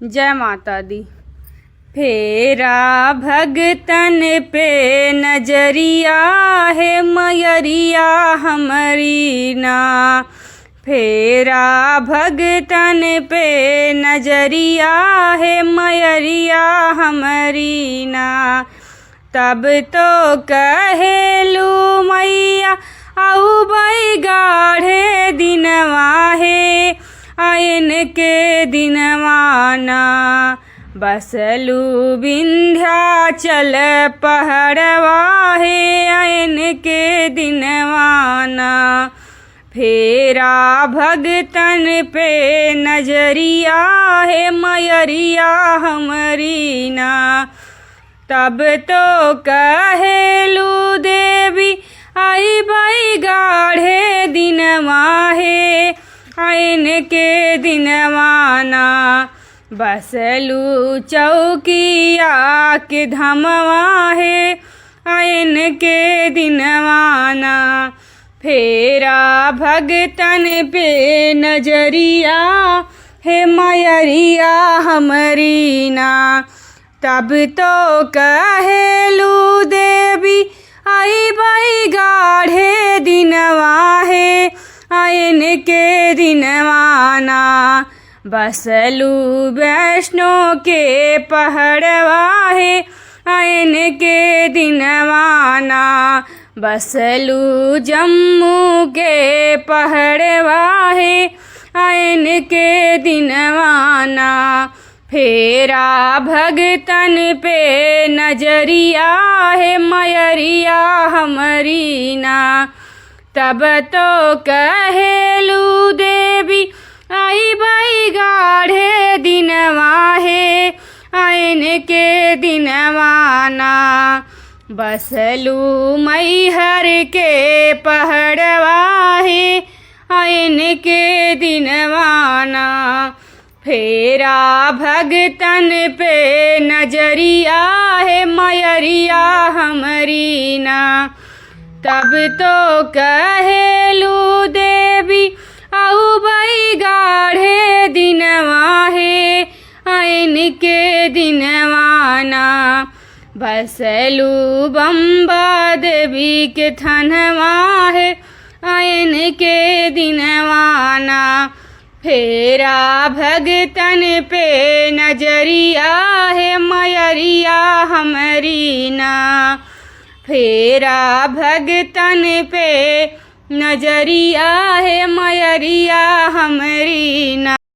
जय माता दी। फेरा भगतन पे नजरिया है मयरिया हमारी ना। फेरा भगतन पे नजरिया है मयरिया हमारी ना। तब तो कहेलू मैया आऊ बई गाढ़े दिनवा है आयन के दिनवाना। बसलू विंध्याचल पहाड़वा है आयन के दिनवाना। फेरा भगतन पे नजरिया है मयरिया हमारी ना। तब तो कहेलू देवी आई बई गाढ़े दिनवा है आयन के दिनवाना। बसलू चौकिया के धमवा है आयन के दिनवाना। फेरा भगतन पे नजरिया है मयरिया हमारी ना। तब तो कहेलू देवी आई बई गाढ़े दिनवा है आयन के दिनवाना। बसलू वैष्णो के पहाड़वा है आयन के दिनवाना। बसलू जम्मू के पहाड़वा है आयन के दिनवाना। फेरा भगतन पे नजरिया है मयरिया हमारी ना। तब तो कहेलू देवी आई बई गाढ़े दिनवा है आयन के दिनवाना। बसलू मैहर के पहाड़वा है आयन के दिनवाना। फेरा भगतन पे नजरिया है मयरिया हमारी ना। तब तो कहेलू देवी आऊ बई गाढ़े दिनवा है आयन के दिनवाना। बसलू बम्बा देवी के थनवा है आयन के दिनवाना। फेरा भगतन पे नजरिया है मयरिया हमारी ना। फेरा भगतन पे नजरिया है मयरिया हमारी ना।